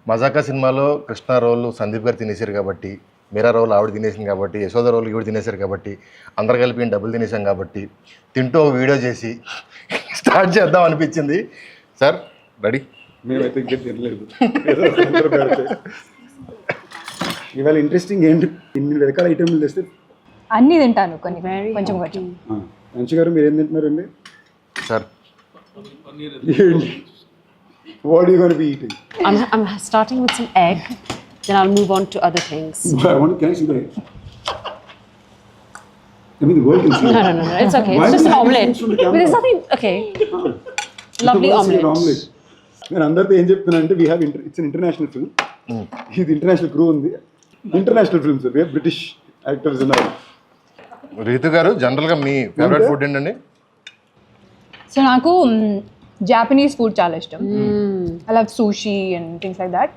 మజాకా సినిమాలో కృష్ణ రోల్ సందీప్ గారు తినేశారు కాబట్టి, మీరా రోల్ ఆవిడ తినేసింది కాబట్టి, యశోద రోల్ ఈవిడ తినేశారు కాబట్టి, అందరు కలిపి డబ్బులు తినేసాం కాబట్టి, తింటూ ఒక వీడియో చేసి స్టార్ట్ చేద్దాం అనిపించింది. Sir ready? మేమైతే ఇంకా తినలేదు. ఇవాళ ఇంట్రెస్టింగ్ ఏంటి, ఇన్ని రకాల ఐటమ్లు తెస్తే అన్నీ తింటాను, కొన్ని కొంచెం కొంచెం. మంచి గారు మీరు ఏం తింటున్నారండి? Sir What are you going to be eating? I'm starting with some egg, then I'll move on to other things. Can I see the egg? I mean, the world can see it. No, it's okay. Why It's just do an you omelette. face from the camera? But there's nothing. Okay. Lovely omelette. నేను అందరితో ఏం చెప్తున్నానంటే we have its an international film. ఇది international crew ఉంది. International film sir, British actors ఉన్నారు. రీతు గారు, జనరల్గా మీ favourite food ఏంటండి? సో నాకు జాపనీస్ ఫుడ్ చాలా ఇష్టం. I love sushi and things like that,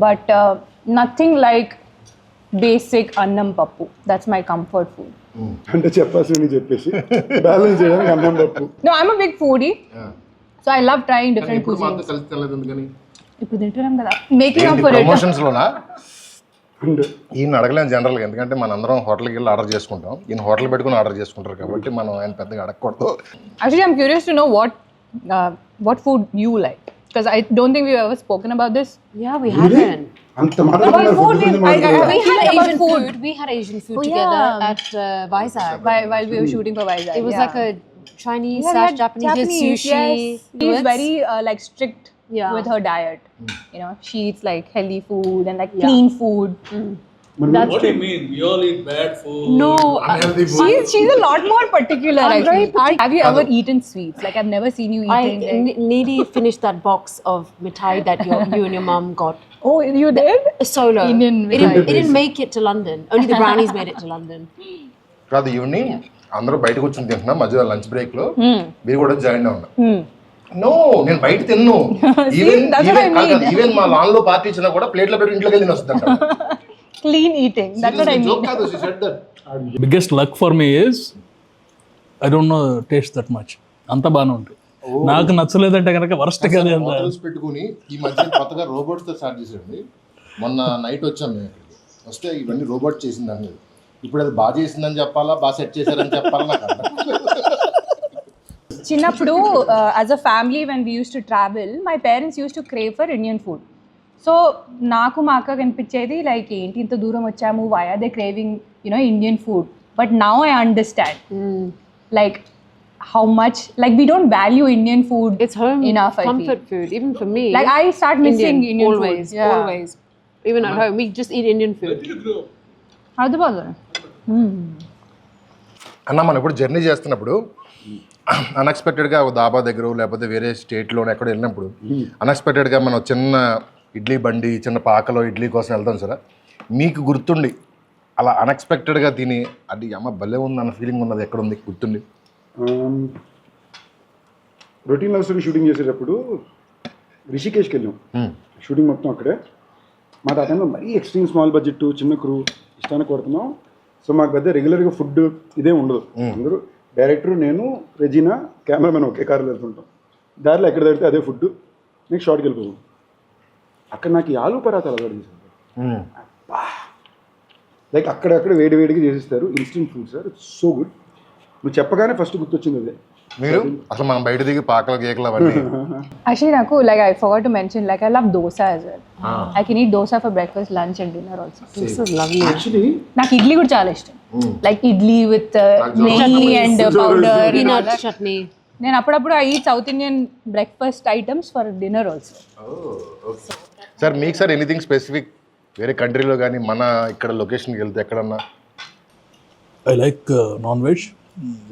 but nothing like basic annam pappu. That's my comfort food. అంటే చెప్పాల్సింది చెప్పేసి బ్యాలెన్స్ చేయడానికి అన్నం పప్పు. No, I'm a big foodie, so I love trying different cuisines. ఇప్పుడు తింటున్నాం కదా, మేకింగ్ అప్ ఫర్ ఇట్. ప్రమోషన్స్లోనా ఈయన అడగలేము జనరల్గా, ఎందుకంటే మనందరం హోటల్కి వెళ్ళి ఆర్డర్ చేసుకుంటాం. ఈయన హోటల్ పెట్టుకుని ఆర్డర్ చేసుకుంటారు కాబట్టి మనం ఆయన పెద్దగా అడగకూడదు. Actually, I'm curious to know what food you like, because I don't think we've ever spoken about this. Yeah, we haven't. అంత మాట్లాడుతున్నారు About food, food గురించి we మాట్లాడుతున్నారు. We had About Asian food. food. We had Asian food Oh, together yeah. at Vizag. While we were shooting for Vizag. It was yeah. like a Chinese Yeah, we slash had Japanese. We had sushi. Yes. She's very like strict Yeah. with her diet. You know, she eats like healthy food and like Yeah. clean food. What do you mean? We all eat bad food. No, Unhealthy food. She's a lot more particular. I'm Actually. very Have you ever eaten sweets? Like I've never seen you eating. like- nearly finished that box of mithai that you and your mum got. Oh, you did? Solo. Indian It didn't make it to London. Only the brownies made it to London. కాదు, evening అందరూ బయట కూర్చొని తింటున్నాం, మధ్యలో lunch బ్రేక్లో మీరు కూడా join అవ్వండి. No, నేను బయట తిన్ను. ఈవెన్ మా లాన్ లో పార్టీ ఇచ్చినా కూడా ప్లేట్లో పెట్టి ఇంట్లోకి వెళ్ళి వస్తుందంట. Clean eating. That's what I mean. Biggest luck for me is I don't know taste that much. అంత బాగానే ఉంటుంది. నాకు నచ్చలేదంటే కనుక వరస్ట్ కదా. హోటల్స్ పెట్టుకుని ఈ మధ్య కొత్తగా రోబోట్స్ తో స్టార్ట్ చేసాడు. మొన్న నైట్ వచ్చాం మేము ఇక్కడికి, వస్తే ఇవన్నీ రోబోట్ చేసిందని. ఇప్పుడు అది బాగా చేసిందని చెప్పాలా, బాగా సెట్ చేశారని చెప్పాలా నాకు అర్థం. చిన్నప్పుడు as a family when we used to travel, my parents used to crave for Indian food. So నాకు మా అక్క కనిపించేది లైక్ ఏంటి ఇంత దూరం వచ్చాము, why are they craving, you know, Indian food. But now I understand like how much like we don't value Indian food. It's home enough, I comfort feel. food. Even for me, Like I start missing Indian always, food. Yeah. always. Even at home, we just eat Indian food. Hyderabad. అన్న, మనం ఇప్పుడు journey చేస్తున్నప్పుడు అన్ఎక్స్పెక్టెడ్గా ఒక దాబా దగ్గర లేకపోతే వేరే స్టేట్లో ఎక్కడ వెళ్ళినప్పుడు అన్ఎక్స్పెక్టెడ్గా మనం చిన్న ఇడ్లీ బండి, చిన్న పాకలో ఇడ్లీ కోసం వెళ్తాం సార్. మీకు గుర్తుండి అలా అన్ఎక్స్పెక్టెడ్గా తిని అది అమ్మ భలే ఉంది అన్న ఫీలింగ్ ఉన్నది ఎక్కడ ఉంది గుర్తుండి? రొటీన్ లవ్ స్టోరీ షూటింగ్ చేసేటప్పుడు రిషికేష్కి వెళ్ళాం. షూటింగ్ మొత్తం అక్కడే. మాకు ఆ టైంలో మరీ ఎక్స్ట్రీమ్ స్మాల్ బడ్జెట్, చిన్న క్రూ ఇష్టానికి కొడుతున్నాం. సో మాకు పెద్ద రెగ్యులర్గా ఫుడ్ ఇదే ఉండదు. అందరూ డైరెక్టర్, నేను, రెజీనా, కెమెరామెన్ ఒకే కార్లో వెళ్తుంటాం. దారిలో ఎక్కడ తడితే అదే ఫుడ్. నెక్స్ట్ షార్ట్కి వెళ్ళిపోతాం. అక్కడ నాకు ఈ ఆలూ పరాతాలు అలవాటు చేశారు. లైక్ అక్కడక్కడ వేడిగా చేసిస్తారు. Instant food sir, it's so good. నువ్వు చెప్పగానే ఫస్ట్ గుర్తొచ్చింది అదే. మీరు అసలు మనం బయట దిగి పాకలు కేకలు అవన్నీ. Actually, Naku, like I forgot to mention, like I love dosa as well. I can eat dosa for breakfast, lunch and dinner also. This is lovely. Actually నాకు ఇడ్లీ కూడా చాలా ఇష్టం. లైక్ ఇడ్లీ విత్ నెయ్యి అండ్ పౌడర్. Peanut chutney. నేను అప్పుడప్పుడు I eat south Indian breakfast items for dinner also. Sir మీకు sir anything specific వేరే కంట్రీలో కానీ మన ఇక్కడ లొకేషన్కి వెళ్తే ఎక్కడన్నా? I like non veg.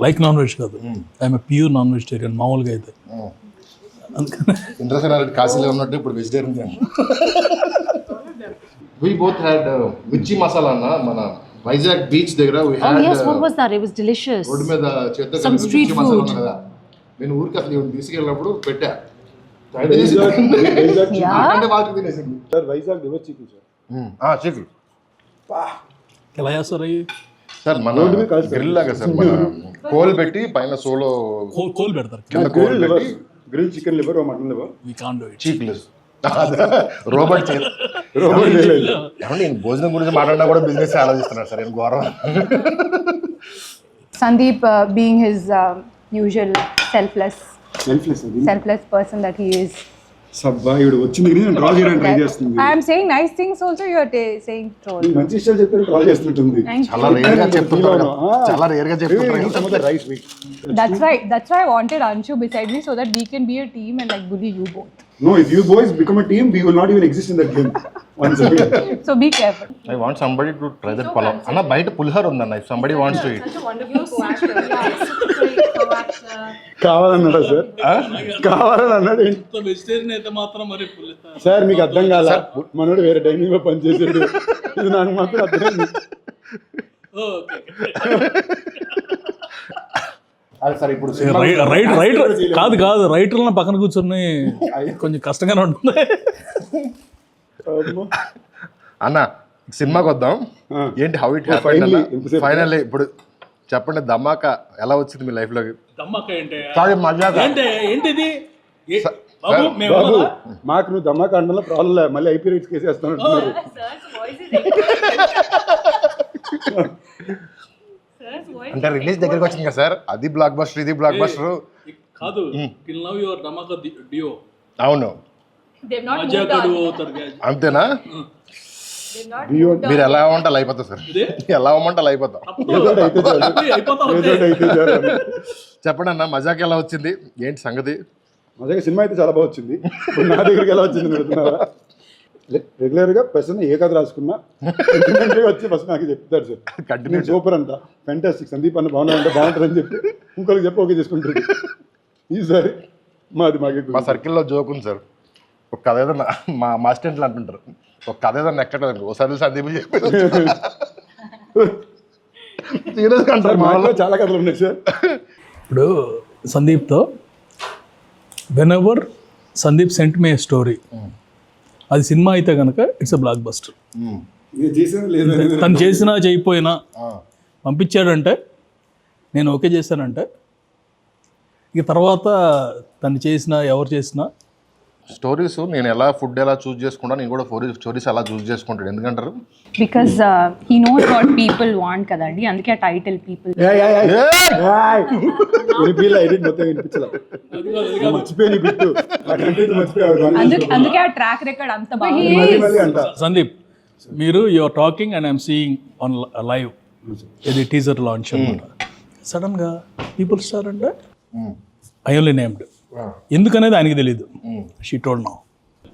Like non veg కాదు, ఐఎమ్ ప్యూర్ నాన్ వెజిటేరియన్ మామూలుగా అయితే. అందుకని ఇంద్రసేనారెడ్డి కాశీలో ఉన్నట్టు ఇప్పుడు వెజిటేరియన్. We both had మిర్చి మసాలా అన్న మన వైజాగ్ బీచ్ దగ్గర. Oh yes, what was that? It was delicious. Road మీద చేత Some street food. కదా, నేను ఊరికి అసలు ఇవన్నీ తీసుకెళ్ళినప్పుడు పెట్టా. అంటే వాళ్ళకి తినేసింది sir Vizag river chicken sir. Chicken ఎలా చేస్తారు అవి? సార్ మన గ్రిల్ లాగా సార్, మన కోల్ పెట్టి పైన సోలో కోల్ పెడతారు. కింద కోల్ పెట్టి grill chicken liver, mutton liver. We can't do it. చీక్లెస్ రోబోట్ చేయలేదు. రోబోట్ చేయలేదు. ఏమండి నేను భోజనం గురించి మాట్లాడినా కూడా బిజినెస్ ఆలోచిస్తున్నాను సార్ నేను ఘోరం. Sandeep, being his usual selfless అది selfless person that he is. సబ్బా ఇవిడు వచ్చింది కానీ నేను డ్రా చేయడానికి ట్రై చేస్తుంది. I am saying nice things also, you are saying troll. మంచి విషయాలు చెప్పారు డ్రా చేస్తుంటుంది. Thank you. చాలా రేర్ గా చెప్తుంటారు చాలా రేర్ గా చెప్తుంటారు. Rice week. That's why I wanted Anshu beside me so that we can be a team and like bully you both. No, if you boys become a team, we will not even exist in that game. Once again. So be careful. I want somebody to try that palav. అన్న బయట పులిహోర ఉందన్న if somebody wants to eat. కావాలన్నాడా సార్? కావాలని అన్నాడు. Vegetarian అయితే మాత్రం మరి సార్ మీకు అర్థం కాల, మనోడు వేరే డైనింగ్ లో పనిచేసాడు, ఇది నాకు మాత్రం అర్థమైంది. అది సార్ ఇప్పుడు రైటర్ కాదు రైటర్లను పక్కన కూర్చొని కొంచెం కష్టంగానే ఉంటుంది. అన్న సినిమాకి వద్దాం. ఏంటి హౌ ఇట్ ఫైనల్లీ ఇప్పుడు చెప్పండి ధమాకా ఎలా వచ్చింది మీ లైఫ్ లోకి? దమ్మక్క ఏంటి సారీ మజాకా ఏంటిది బాబు మాకు నువ్వు దమ్మాక అండంలో ప్రాబ్లం లేదు, మళ్ళీ ఐపీ రైట్స్ కేసు వేస్తాను అంటున్నారు. అంటే రిలీజ్ దగ్గరికి వచ్చింది కదా సార్, అది బ్లాక్ బస్టర్ ఇది బ్లాక్ బస్టర్ కాదు. టిల్ నౌ యువర్ దమ్మక్క డియో. అవును అంతేనా? మీరు ఎలా అవ్వమంటే అయిపోతా సార్, ఎలా అవ్వమంటే అయిపోతా. చెప్పండి అన్న మజాక్ ఎలా వచ్చింది, ఏంటి సంగతి? మజాగా సినిమా అయితే చాలా బాగా వచ్చింది. ఇప్పుడు నా దగ్గరికి ఎలా వచ్చింది పెడుతున్నారా? రెగ్యులర్గా పర్సన్ ఏ కథ రాసుకున్నా వచ్చి ఫస్ట్ నాకు చెప్తారు సార్, కంటిన్యూ సూపర్ అంట, ఫ్యాంటాస్టిక్, సందీప్ అన్న బాగున్నా అంటే బాగుంటుందని చెప్పి ఇంకొకరికి చెప్పి ఓకే చేసుకుంటారు. ఈసారి మా సర్కిల్లో జోక్ ఉంది సార్, ఒక కథ ఏదన్నా మా అసిస్టెంట్లు అంటుంటారు, ఒక కథ ఏదన్నా ఎక్కట్లేదు ఒకసారి సందీప్ చెప్పి సీరియస్గా అంటారు. మాలో చాలా కథలు ఉన్నాయి సార్. ఇప్పుడు సందీప్తో whenever Sandeep sent me story, అది సినిమా అయితే కనుక ఇట్స్ అ బ్లాక్ బస్టర్. తను చేసినా చేయకపోయినా పంపించాడంటే నేను ఓకే చేశానంటే ఇక తర్వాత తను చేసినా ఎవరు చేసినా స్టోరీస్ నేను ఎలా ఫుడ్ ఎలా చూస్ చేసుకుంటా, నేను కూడా స్టోరీస్ అలా చూస్ చేసుకుంటాడు. ఎందుకంటారు? Because he knows what people want కదండి, అందుకే ఆ టైటిల్ పీపుల్. అందుకే ఆ ట్రాక్ రికార్డ్ అంత బాగుంది. సందీప్ మీరు you're talking and I'm seeing on live ఇది టీజర్ లాంచ్ అనమాట. సడన్గా పీపుల్ స్టార్ అంటే ఐ ఓన్లీ నేమ్డ్, ఎందుకనేది ఆయనకి తెలియదు. She told now.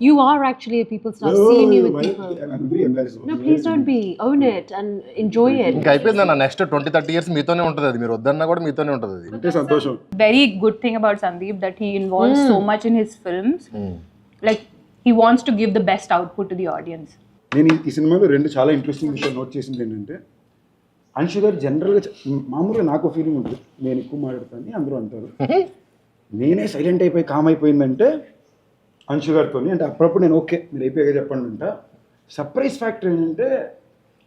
You are actually a people star. Seeing you with people. No, please don't be. Own it and enjoy it. ఇంకా అయిపోయింది అన్న, నెక్స్ట్ 20-30 years మీతోనే ఉంటుంది అది, మీరు వద్దన్నా కూడా మీతోనే ఉంటుంది అది. అంటే సంతోషం. Very good thing about Sandeep that he involves so much in his films. Like he wants to give the best output to the audience. నేను ఈ సినిమాలో రెండు చాలా ఇంట్రెస్టింగ్ విషయాలు నోట్ చేసింది ఏంటంటే, అంశు గారు జనరల్గా మామూలుగా నాకు ఫీలింగ్ ఉంటుంది, నేను ఎక్కువ మాట్లాడతాను అందరూ అంటారు, నేనే సైలెంట్ అయిపోయి కామ్ అయిపోయిందంటే అంశు గారితో, అంటే అప్పుడప్పుడు నేను ఓకే మీరు అయిపోయాక చెప్పండి అంట. సర్ప్రైజ్ ఫ్యాక్టర్ ఏంటంటే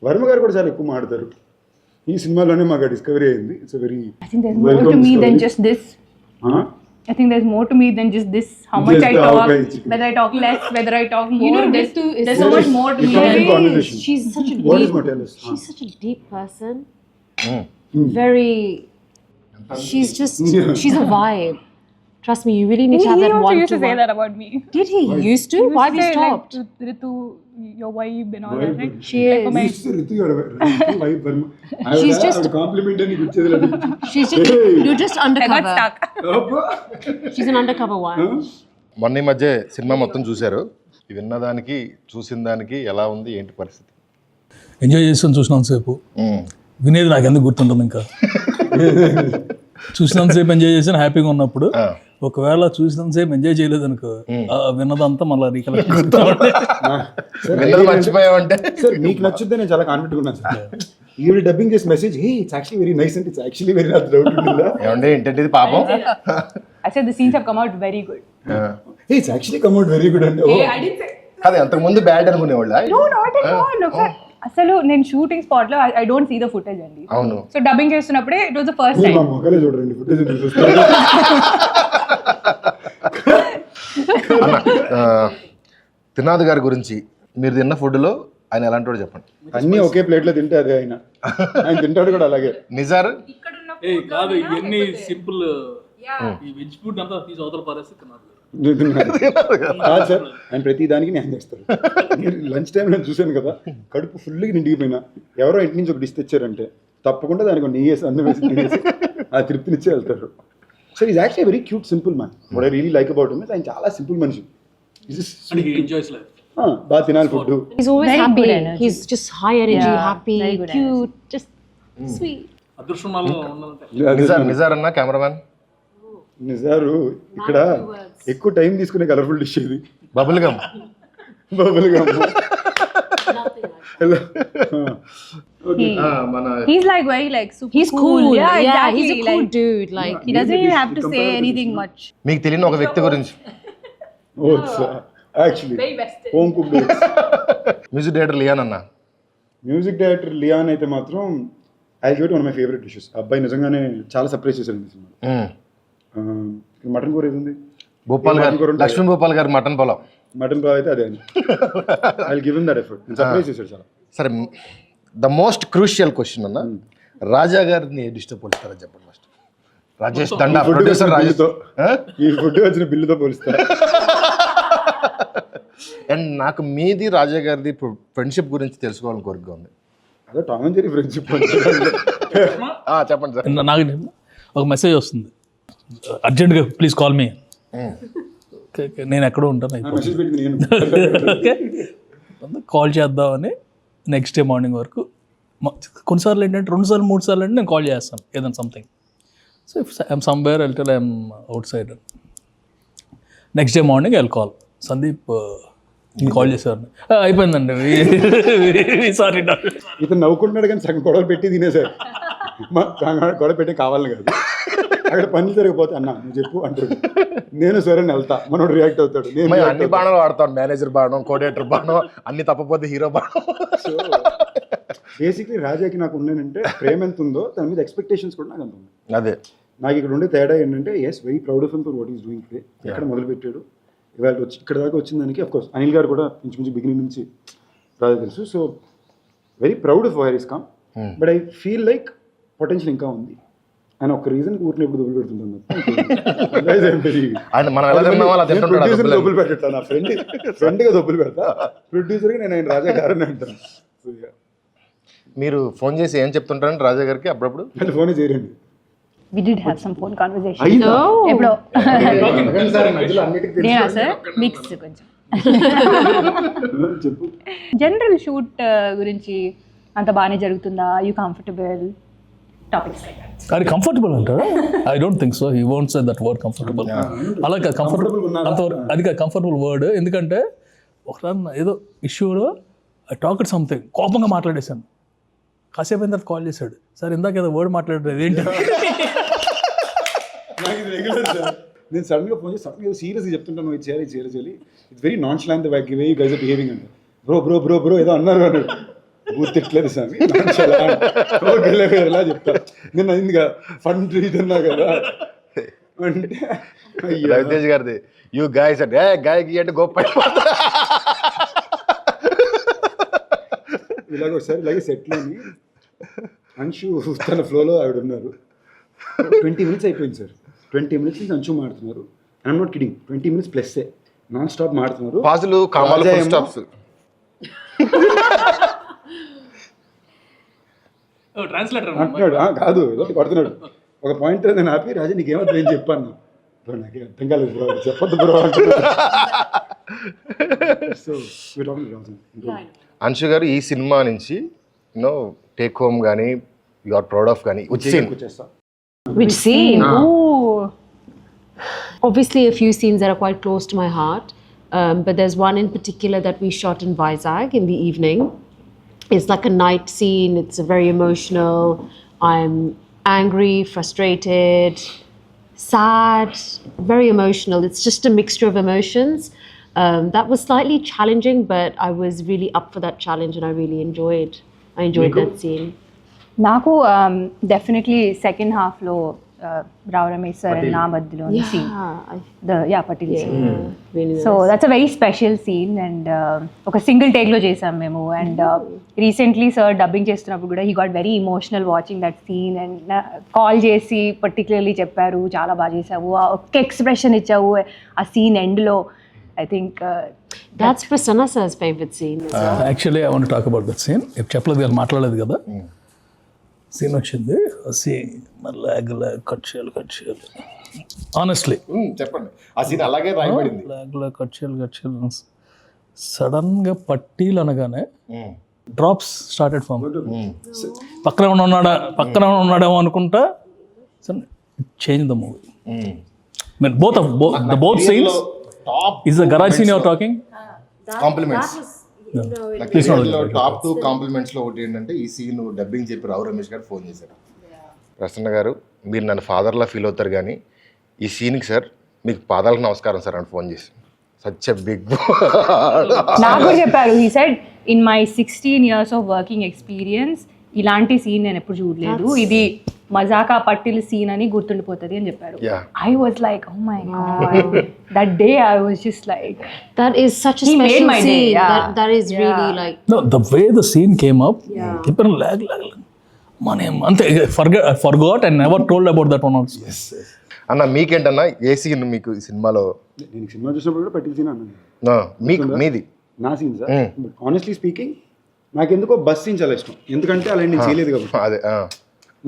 వర్మ గారు కూడా చాలా ఎక్కువ మాట్లాడతారు. ఈ సినిమాలోనే మాకు డిస్కవరీ అయింది. It's very I think there's more to me than just this. I think there's more to me than just this. How much Just I talk, okay. whether I talk less, whether I talk more. You know, There's so much more to me. conversation. She's such a What is deep. going to tell us? She's such a deep person. Very. She's a vibe. Trust me, you really need to have He that also one used to to say one. that about me. Did he? Used to? Why have you Say, like, stopped? Ritu, your wife and all that, right? She Like is. for my She's just- compliment అని ఇచ్చేది లేదు. She's just. You're just I got undercover. stuck. She's an undercover one. మొన్న ఈ మధ్య cinema మొత్తం చూశారు, విన్నదానికి చూసిన దానికి ఎలా ఉంది ఏంటి పరిస్థితి? ఎంజాయ్ చేస్తాను చూసినంతసేపు, వినేది నాకు ఎందుకు గుర్తుంటుంది ఇంకా. చూసినంతసేపు ఎంజాయ్ చేసాను హ్యాపీగా ఉన్నప్పుడు, ఒకవేళ చూసినంతసేపు ఎంజాయ్ చేయలేదు అనుకో విన్నదంతా మళ్ళీ రీకలెక్ట్ మర్చిపోయామంటే. సార్ మీకు నచ్చుద్దే నేను చాలా కాన్ఫిడెంట్ ఉన్నాను సార్. ఈవిడ డబ్బింగ్ చేసి message, hey it's actually very nice అంటే it's actually very not doubt ఉంటుందా? ఏమంటే ఏంటంటే ఇది పాపం. I said the scenes have come out very good. Hey it's actually come out very good అంటే I didn't say. అది అంతకు ముందు బ్యాడ్ అనుకునేవాళ్ళ? No, not at all. ఒకసారి అసలు నేను షూటింగ్ స్పాట్ లో I don't see the footage అండి. అవును. సో డబ్బింగ్ చేస్తున్నప్పుడే ఇట్ వాస్ ద ఫస్ట్ మా టైం. మొక్కలే చూడండి ఫుటేజ్ చూస్తారు. త్రినాథ్ గారి గురించి మీరు తిన్న ఫుడ్లో ఆయన ఎలాంటి వాడు చెప్పండి. అన్నీ ఒకే ప్లేట్లో తింటే అదే ఆయన తింటాడు కూడా అలాగే. నిజార్ ఏ కాదు ఇవన్నీ సింపుల్ ఈ వెజ్ ఫుడ్ అంతా తీసి అవతల పారేస్తే తిన్నారు. కాదు సార్, ఆయన ప్రతి దానికి న్యాయం చేస్తారు. లంచ్ టైం నేను చూశాను కదా, కడుపు ఫుల్గా నిండిపోయినా ఎవరో ఇంటి నుంచి ఒక డిష్ తెచ్చారంటే తప్పకుండా దానికి ఒక నెయ్యి వేసి అన్నం వేసి తినేసి ఆ తృప్తినిచ్చే వెళ్తారు. So is actually very cute simple man. What I really like about him is ఆయన చాలా సింపుల్ మనిషి. And he enjoys life. బాగా తినాలి food. He's always Very happy. good energy. He's just high energy, Yeah, happy, very good cute, just sweet. అదృష్టం వల్ల ఉండాలంటే నిజార్ అన్న cameraman. నిజారు ఇక్కడ ఎక్కువ టైం తీసుకునే కలర్ఫుల్ డిష్ ఇది. Bubble gum. Bubble gum. మన He's like very like super He's cool. Yeah, exactly. he's a cool like, dude. Like he doesn't even have to say anything much. మీకు తెలియని ఒక వ్యక్తి గురించి. Oats actually home cooked oats. Music director Leon అన్న. Music director Leon అయితే మాత్రం I give it one my favourite dishes. అబ్బాయి నిజంగానే చాలా సర్ప్రైజ్ చేశారు ఈ సినిమా. మటన్ కూర ఏది ఉంది, భూపాల్ గారు, లక్ష్మీ భూపాల్ గారు మటన్ పొలం. మటన్ బాగా అయితే అదే. I give him that effort. Surprise చేశారు చాలా. సరే, ద మోస్ట్ క్రూషియల్ క్వశ్చన్ అన్న, రాజా గారిని ఏ డిస్టర్బ్ పోలిస్తారని చెప్పండి ఫస్ట్. రాజేష్ దండా ప్రొడ్యూసర్ రాజేష్. ఈ ఫుడ్ వచ్చిన బిల్లుతో పోలిస్తారు. అండ్ నాకు మీది రాజా గారిది ఫ్రెండ్షిప్ గురించి తెలుసుకోవాలని కోరిక ఉంది. అదే టామ్ అండ్ జెర్రీ ఫ్రెండ్షిప్. చెప్పండి సార్. నాకు ఒక మెసేజ్ వస్తుంది, అర్జెంట్గా ప్లీజ్ కాల్ మీ. నేను ఎక్కడో ఉంటాను, మెసేజ్ పెట్టి నేను కాల్ చేద్దామని నెక్స్ట్ డే మార్నింగ్ వరకు. కొన్నిసార్లు ఏంటంటే 2 సార్లు 3 సార్లు అంటే నేను కాల్ చేస్తాను ఏదైనా something. So if I'm somewhere I'll tell I'm out side. Next day morning I'll call Sandeep call చేశారు, అయిపోయిందండి సారీ. ఇతను నవ్వుకుంటున్నాడు కానీ సగం గొడవలు పెట్టి తినేసారు. గొడవ పెట్టి కావాలని కాదు, అక్కడ పని జరిగిపోతే అన్న నువ్వు చెప్పు అంటాడు. నేను సరే వెళ్తా, మనోడు రియాక్ట్ అవుతాడు. నేను అన్ని బాణాలు వాడతాను, మేనేజర్ బాణం, కోఆర్డినేటర్ బాణం, అన్ని తప్పపోతే హీరో బాణం. సో బేసిక్లీ రాజాకి నాకు ఉన్నానంటే ప్రేమ ఎంత ఉందో దాని మీద ఎక్స్పెక్టేషన్స్ కూడా నాకు అంత ఉంది. అదే నాకు ఇక్కడ ఉండే తేడా ఏంటంటే is very proud of him for what is doing today. ఎక్కడ మొదలుపెట్టాడు ఇవాళ వచ్చి ఇక్కడ దాకా వచ్చిన దానికి అఫ్కోర్స్ అనిల్ గారు కూడా ఇంచుమించు బిగినింగ్ నుంచి రాజా తెలుసు. So very proud of wire is come. But I feel like potential ఇంకా ఉంది. ఆయన ఒక రీజన్ ఊరిని ఎప్పుడు డబ్బులు పెడుతుంటాను. డబ్బులు పెట్టా నా ఫ్రెండ్గా డబ్బులు పెడతా, ప్రొడ్యూసర్గా నేను ఆయన రాజా గారని అంటాను. మీరు ఫోన్ చేసి ఏం చెప్తుంటారండి రాజా గారికి అప్పుడప్పుడు? అంటే ఫోనే చేయరండి. We did have some phone conversation. అయ్యిందా? ఎప్పుడో అన్నిటికీ నేనా సార్ మిక్స్ కొంచెం. చెప్పు. జనరల్ షూట్ గురించి అంత బాగానే జరుగుతుందా? You comfortable topics? కానీ కంఫర్టబుల్ అంటారా? I don't think so. He won't say that word comfortable. అలాగే కంఫర్టబుల్ అంతవరకు అది కాదు కంఫర్టబుల్ వర్డ్. ఎందుకంటే ఒకసారి ఏదో ఇష్యూలో ఐ టాక్ సంథింగ్ కోపంగా మాట్లాడేశాను. కాసేపు అయిన తర్వాత కాల్ చేశాడు, సార్ ఇందాక ఏదో వర్డ్ మాట్లాడలేదు ఏంటి? నేను సడన్గా ఫోన్ చేసి సడన్గా సీరియస్గా చెప్తుంటాను, ఇది చేయాలి చేయాలి. It's very nonchalant way you guys are behaving అంటే బ్రో బ్రో బ్రో బ్రో ఏదో అన్నారు అన్నాడు. గుర్తిట్లేదు సార్ ఎలా చెప్తా నేను అయిందిగా ఫండ్ ఇదన్నా కదా అంటే రవితేజ్ గారిది యూ గాయస్ అంటే గాయకి అంటే గొప్ప. ఇలాగ ఒకసారి ఇలాగే సెట్లోని అంశు తన ఫ్లోలో ఆవిడ ఉన్నారు. 20 minutes అయిపోయింది సార్. 20 minutes నుంచి అంశు మాడుతున్నారు. I'm not kidding, 20 minutes plus non stop మాడుతున్నారు. పాజులు కామాలు ఫుల్ స్టాప్స్. అంటున్నాడు కాదు ఏదో కొడుతున్నాడు. ఒక పాయింట్ నేను ఆపి రాజా నీకేమవుతుంది ఏం చెప్పాను. బ్రో నాకే అర్థం కాలేదు బ్రో, చెప్పొద్దు బ్రో అంటున్నాడు. సో అంశు గారు ఈ సినిమా నుంచి యూనో టేక్ హోమ్ కానీ యు ఆర్ ప్రౌడ్ ఆఫ్ కానీ వచ్చేస్తా. Which scene? Ooh. Obviously, a few scenes that are quite close to my heart, but there's one in particular that we shot in Vizag in the evening. It's like a night scene. It's very emotional. I'm angry, frustrated, sad, very emotional. It's just a mixture of emotions. That was slightly challenging, but I was really up for that challenge, and I really enjoyed that scene. నాకు definitely second హాఫ్లో Rao Ramesh sir and na మధ్యలో scene. Patil scene. Really nice. So that's a very special scene and ఒక single take లో చేసాం మేము and recently sir dubbing చేస్తున్నప్పుడు కూడా he got very emotional watching that scene and call చేసి particularly చెప్పారు చాలా బాగా చేసావు ఒక్క ఎక్స్ప్రెషన్ ఇచ్చావు ఆ సీన్ ఎండ్లో. I think That's Prasanna sir's favorite scene. Actually I want talk about that scene. చెప్పలేదు కదా, మాట్లాడలేదు కదా. సీన్ వచ్చింది, సీన్ లాగ్ కట్ చేయాలి ఆనెస్ట్లీ చెప్పండి, ఆ సీన్ అలాగే రాయబడింది. లాగ్ కట్ చేయాలి సడన్గా పట్టీలు అనగానే డ్రాప్స్ స్టార్టెడ్ ఫామ్. పక్కన ఉన్నాడేమో అనుకుంటా change the movie. Mean both scenes. Is the garage scene you're talking? Compliments top 2 compliments లో ఒకటి ఏంటంటే ఈ సీన్ డబ్బింగ్ చెప్పి రావు రమేష్ గారు ఫోన్ చేశారు. ప్రసన్న గారు మీరు నన్ను ఫాదర్లా ఫీల్ అవుతారు కానీ ఈ సీన్కి సార్ మీకు పాదాలకు నమస్కారం సార్ అని ఫోన్ చేసి సచ్ ఎ బిగ్ నాకు కూడా చెప్పారు. He said in my 16 years of working experience ఇలాంటి సీన్ నేను ఎప్పుడు చూడలేదు, ఇది మజాకా పట్టిల్ సీన్ అని గుర్తుండిపోతుంది అని చెప్పారు. I was like oh my god, that day I was just like That is such a He made special my day, scene. yeah. That is really like. No, the way the scene came up, people lag. Ante forgot and never told about that one also. అన్న మీకేంటన్నా ఏ scene మీకు ఈ సినిమాలో? నేను cinema చూసినప్పుడు కూడా పట్టిల్ scene అన్నాను. మీకు మీది నా scene sir, but honestly speaking నాకు ఎందుకో బస్ సీన్ చాలా ఇష్టం. ఎందుకంటే అలా నేను చేయలేదు కాబట్టి. అదే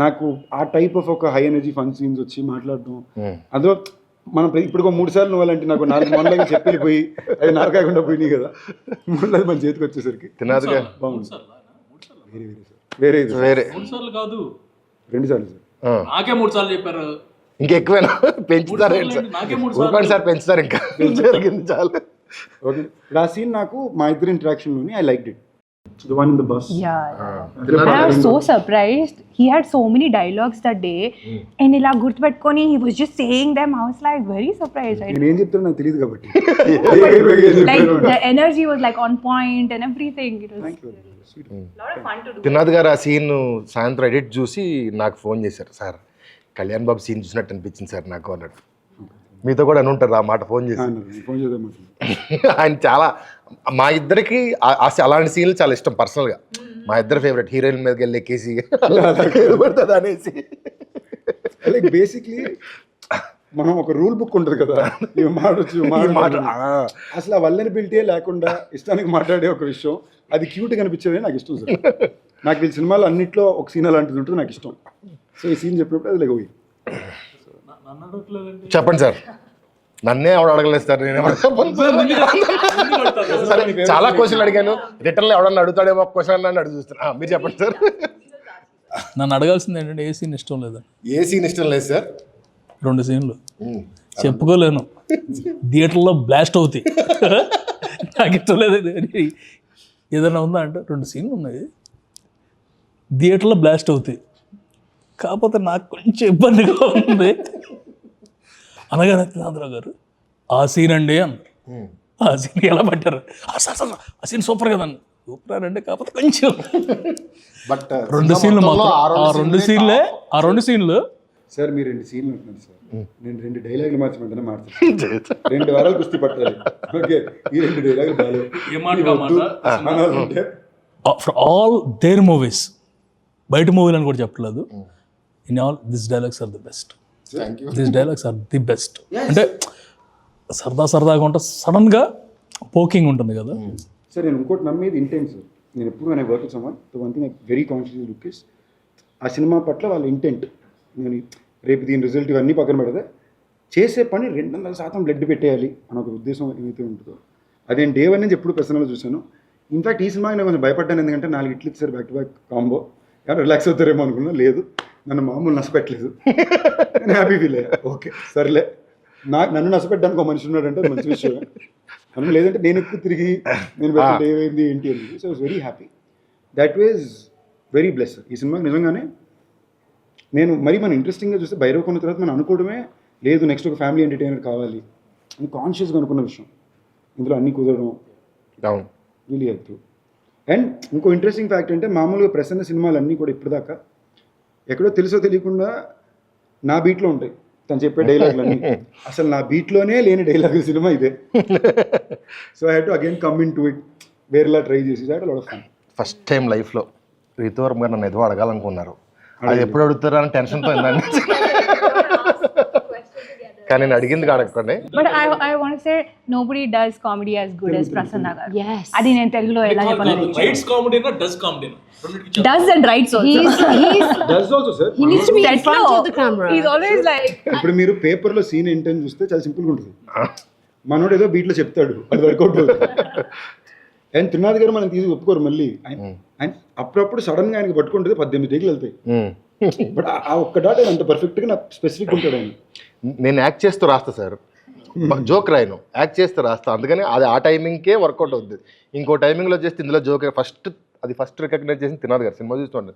నాకు ఆ టైప్ ఆఫ్ ఒక హై ఎనర్జీ ఫన్ సీన్స్ వచ్చి మాట్లాడడం, అందులో మనం ఇప్పుడు 3 సార్లు నువ్వాలంటే నాకు 4 మొన్నలాగా చెప్పిపోయి అది నారకాయకుండా పోయినాయి కదా, మళ్ళీ మన చేతికి వచ్చేసరికి తినాదుగా బాగుంది. వేరే వేరే 3 సార్లు కాదు, 2 సార్లు సార్. నాకే 3 సార్లు చెప్పారు. ఇంకెక్కువేనా పెంచుతారు నాకే 3 ఊరుకోండి సార్, పెంచుతారు ఇంకా జరిగింది చాలు. ఓకే, ఆ సీన్ నాకు మా ఇద్దరు ఇంటరాక్షన్లోని I like it. The one in the bus. and I was so surprised. He had so many dialogues that day and ila gurtupetkoni he was just saying them. I was like very surprised. నేను ఏం చెప్తానో నాకు తెలియదు కాబట్టి Like the energy was like on point and everything. It was lot of fun to do. తినాద్ గారు ఆ scene సాయంత్రం edit చూసి నాకు ఫోన్ చేశారు, సార్ కళ్యాణ్ బాబు సీన్ చూసినట్టు అనిపించింది సార్ నాకు అన్నాడు. మీతో కూడా అని ఉంటారు ఆ మాట ఫోన్ చేసి. ఫోన్ చేద్దాం. ఆయన చాలా మా ఇద్దరికి అలాంటి సీన్లు చాలా ఇష్టం పర్సనల్గా. మా ఇద్దరు ఫేవరెట్ హీరోయిన్ మీదకి వెళ్ళి ఎక్కేసి పడుతుంది అనేసి. లైక్ బేసిక్లీ మనం ఒక రూల్ బుక్ ఉంటుంది కదా, ఇవి మాట అసలు ఆ వల్లనబిలిటీ లేకుండా ఇష్టానికి మాట్లాడే ఒక విషయం, అది క్యూట్గా అనిపించేది నాకు ఇష్టం సార్. నాకు వీళ్ళ సినిమాలో అన్నింటిలో ఒక సీన్ అలాంటిది ఉంటుంది నాకు ఇష్టం. సో ఈ సీన్ చెప్పినప్పుడు అది లైక్ చెప్పండి సార్, నన్నే ఎవడు అడగలేదు సార్, నేను ఎవరు చెప్పను సరే చాలా క్వశ్చన్లు అడిగాను, రిటర్న్లో ఎవడన్నా అడుగుతాడేమో క్వశ్చన్ అని అడుగు చూస్తున్నా. మీరు చెప్పండి సార్. నన్ను అడగాల్సింది ఏంటంటే ఏ సీన్ ఇష్టం లేదా? ఏ సీన్ ఇష్టం లేదు సార్? 2 సీన్లు చెప్పుకోలేను, థియేటర్లో బ్లాస్ట్ అవుతాయి. నాకు ఇష్టం లేదు ఏదైనా ఉందా అంటే 2 సీన్లు ఉన్నాయి థియేటర్లో బ్లాస్ట్ అవుతాయి. కాకపోతే నాకు కొంచెం ఇబ్బందిగా ఉంది అనగానే తినాదరావు గారు ఆ సీన్ అండి అన్నారు. ఆ సీన్ ఎలా పట్టారు? సార్ సార్ ఆ సీన్ సూపర్ కదండి. సూపర్ అంటే కాకపోతే కొంచెం బట్ 2 సీన్లు మాత్రం ఆ 2 సీన్లు సార్ మీరు 2 సీన్లు ఉంటున్నారు సార్, నేను 2 డైలాగులు మార్చమంటే మార్చాను. 2 వారాలు కుస్తీ పట్టాలి. ఓకే, ఈ 2 డైలాగులు బాగాలేదు. ఫర్ ఆల్ దేర్ మూవీస్, బయట మూవీలు అని కూడా చెప్పలేదు. In all this dialogues are the best. This dialogues are the best. అంటే సరదాగా ఉంటే సడన్గా పోకింగ్ ఉంటుంది కదా సార్. నేను ఇంకోటి నమ్మేది ఇంటెంట్ సార్. నేను ఎప్పుడు నేను work someone the one thing I very conscious look is ఆ సినిమా పట్ల వాళ్ళ ఇంటెంట్. నేను రేపు దీని రిజల్ట్ ఇవన్నీ పక్కన పెడితే చేసే పని 200% బ్లడ్ పెట్టేయాలి అని ఒక ఉద్దేశం ఏమైతే ఉంటుందో అది నేను డే 1 నుంచి ఎప్పుడు పర్సనల్గా చూశాను. ఇన్ఫాక్ట్ ఈ సినిమాకి నేను కొంచెం భయపడ్డాను, ఎందుకంటే 4 ఇట్లు ఇచ్చారు బ్యాక్ టు బ్యాక్ కాంబో. కానీ రిలాక్స్ అవుతారేమో అనుకున్నా, లేదు నన్ను మామూలు నష్టపెట్టలేదు. నేను హ్యాపీ ఫీల్ అయ్యా. ఓకే సర్లే, నన్ను నష్టపెట్టడానికి ఒక మనిషి ఉన్నాడంటే అది మంచి విషయం. మనం లేదంటే నేను ఎక్కువ తిరిగి నేను పెట్టండి ఏమైంది ఏంటి అని. So I was very happy. That was very bless. ఈ సినిమాకి నిజంగానే నేను మనం ఇంట్రెస్టింగ్గా చూస్తే భైరవ్ కొన్న తర్వాత మనం అనుకోవడమే లేదు నెక్స్ట్ ఒక ఫ్యామిలీ ఎంటర్టైనర్ కావాలి అని కాన్షియస్గా అనుకున్న విషయం. ఇందులో అన్నీ కుదరడం రియలీ హెల్ప్. అండ్ ఇంకో ఇంట్రెస్టింగ్ ఫ్యాక్ట్ అంటే మామూలుగా ప్రసన్న సినిమాలు అన్నీ కూడా ఇప్పటిదాకా ఎక్కడో తెలుసో తెలియకుండా నా బీట్లో ఉంటాయి తను చెప్పే డైలాగులన్నీ. అసలు నా బీట్లోనే లేని డైలాగ్ సినిమా ఇదే. So I have to again come in to it, వేరేలా ట్రై చేసి that lot of fun. First time లైఫ్లో రీతువర్మ గారు నన్ను ఏదో అడగాలనుకున్నారు, అది ఎప్పుడు అడుగుతారా అని టెన్షన్తో ఉందండి. కానీ నేను అడిగింది అడగకండి. But I want to say nobody does comedy as good as Prasanna garu. Yes. అది నేను తెలుగులో ఎలా చెప్పాలి? Rights comedy does comedy Does and writes also. He's does also sir. he needs to be in Set front లో, of the camera. he's always like ఇప్పుడు మీరు పేపర్లో scene ఏంటని చూస్తే చాలా సింపుల్గా ఉంటుంది. మనోడు ఏదో బీట్లో చెప్తాడు, అది వర్కౌట్ అవుతుంది. అండ్ త్రినాథ్ గారు మనం తీసి ఒప్పుకోరు మళ్ళీ. ఆయన అప్పుడప్పుడు సడన్గా ఆయనకి పట్టుకుంటుంది 18 టేకులు వెళ్తాయి. బట్ ఆ ఒక్క డాట్ ఆయన అంత పర్ఫెక్ట్గా నాకు స్పెసిఫిక్ ఉంటాడు ఆయన. నేను యాక్ట్ చేస్తూ రాస్తా సార్, జోక్ రాయను, యాక్ట్ చేస్తూ రాస్తా. అందుకని అది ఆ టైమింగ్కే వర్కౌట్ అవుతుంది. ఇంకో టైమింగ్లో చేస్తే ఇందులో జోక్ ఫస్ట్ రికగ్నైజ్ చేసి తినాలి గారు సినిమా చూస్తుండే,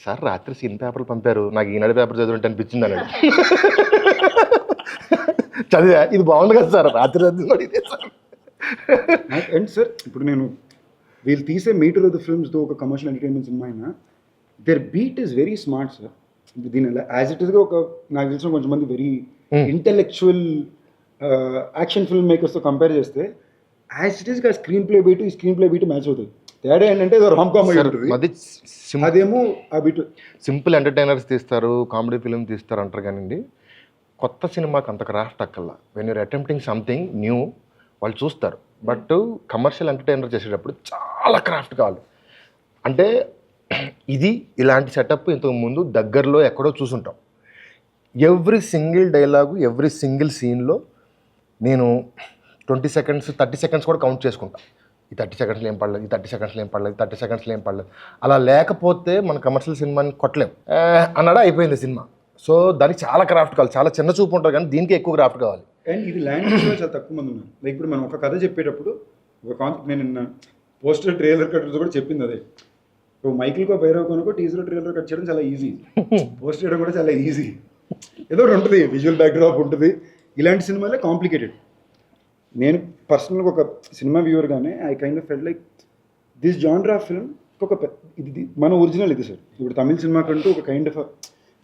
సార్ రాత్రి సీన్ పేపర్లు పంపారు, నాకు ఈనాడు పేపర్ చదివినట్టు అనిపించింది అన్నాడు. చదివా, ఇది బాగుంది కదా సార్, రాత్రి ఇదే సార్. అండ్ సార్ ఇప్పుడు నేను వీళ్ళు తీసే మీటర్ ఆఫ్ ద ఫిల్మ్స్తో ఒక కమర్షియల్ ఎంటర్టైన్మెంట్ సినిమా అయినా there beat is very smart sir. దీని యాజ్ ఇట్ ఈస్గా ఒక నాకు తెలిసిన కొంచెంమంది వెరీ ఇంటెలెక్చువల్ యాక్షన్ ఫిల్మ్ మేకర్స్తో కంపేర్ చేస్తే యాజ్ ఇట్ ఈస్గా స్క్రీన్ ప్లే బీట్ ఈ స్క్రీన్ ప్లే బీట్ మ్యాచ్ అవుతుంది. తేడా ఏంటంటే రామ్ కామ్ అది అదేమో ఆ బీట్ సింపుల్ ఎంటర్టైనర్స్ తీస్తారు, కామెడీ ఫిల్మ్ తీస్తారు అంటారు కానివ్వండి, కొత్త సినిమాకి అంత క్రాఫ్ట్ అక్కల్లా. When you're attempting something new వాళ్ళు చూస్తారు. బట్ కమర్షియల్ ఎంటర్టైనర్ చేసేటప్పుడు చాలా క్రాఫ్ట్ కావాలి. అంటే ఇది ఇలాంటి సెటప్ ఇంతకు ముందు దగ్గరలో ఎక్కడో చూసుంటాం. Every single dialogue, every single సీన్లో నేను 20 seconds 30 seconds కూడా కౌంట్ చేసుకుంటా. ఈ 30 secondsలో ఏం పడలేదు, ఈ 30 secondsలో ఏం పడలేదు, 30 secondsలో ఏం పడలేదు. అలా లేకపోతే మన కమర్షియల్ సినిమాని కొట్టలేం అన్నాడా అయిపోయింది సినిమా. సో దానికి చాలా క్రాఫ్ట్ కావాలి, చాలా చిన్న చూపు ఉంటుంది కానీ దీనికి ఎక్కువ క్రాఫ్ట్ కావాలి. అండ్ ఇది లాంగ్వేజ్లో చాలా తక్కువ మంది ఉన్నారు. లైక్ ఇప్పుడు మనం ఒక కథ చెప్పేటప్పుడు ఒక కాన్సెప్ట్ నేను నిన్న పోస్టర్ ట్రైలర్ కట్ కూడా చెప్పింది అదే. మైకిల్కో భైరవ్కోనకో టీజర్ ట్రైలర్ కట్ చేయడం చాలా ఈజీ, పోస్ట్ చేయడం కూడా చాలా ఈజీ. ఏదో ఒకటి ఉంటుంది, విజువల్ బ్యాక్డ్రాప్ ఉంటుంది. ఇలాంటి సినిమాలే కాంప్లికేటెడ్. నేను పర్సనల్గా ఒక సినిమా వ్యూవర్గానే I kind of felt like this genre film ఒక ఇది మన ఒరిజినల్ ఇది సార్. ఇప్పుడు తమిళ సినిమా కంటూ ఒక కైండ్ ఆఫ్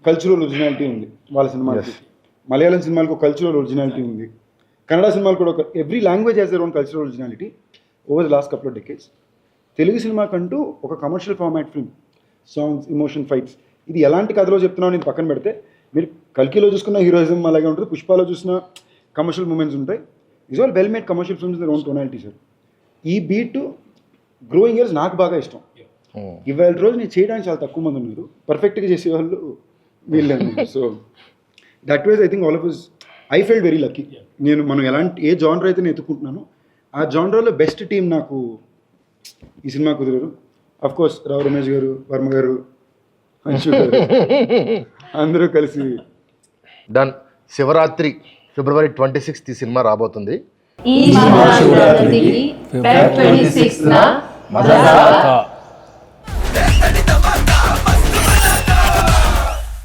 కల్చరల్ ఒరిజినాలిటీ ఉంది వాళ్ళ సినిమాలకి. మలయాళం సినిమాలకు ఒక కల్చరల్ ఒరిజినాలిటీ ఉంది. కన్నడ సినిమాలు కూడా ఒక every language has their own cultural originality over the last couple of decades. Telugu cinema కంటూ ఒక commercial format film, songs, emotion, fights. ఇది ఎలాంటి కథలో చెప్తున్నావు నేను పక్కన పెడితే మీరు కల్కిలో చూసుకున్న హీరోయిజం అలాగే ఉంటుంది, పుష్పాలో చూసిన కమర్షియల్ మూమెంట్స్ ఉంటాయి. Is all well made commercial films their own tonality sir. ఈ బీట్ గ్రోయింగ్ ఇయర్స్ నాకు బాగా ఇష్టం. ఇవాళ రోజు నేను చేయడానికి చాలా తక్కువ మంది ఉన్నారు, పర్ఫెక్ట్గా చేసేవాళ్ళు వీళ్ళే. So that ways I think all of us I felt very lucky. మనం ఎలాంటి ఏ జానర్ అయితే నేను ఎత్తుకుంటున్నానో ఆ జానర్లో బెస్ట్ టీం నాకు ఈ cinema కుదిరారు. Of course Rao Ramesh గారు, వర్మ గారు, అంశు గారు అందరూ కలిసి డన్. శివరాత్రి February 26th ఈ సినిమా రాబోతుంది. ఈ మహాశివరాత్రికి Feb 26న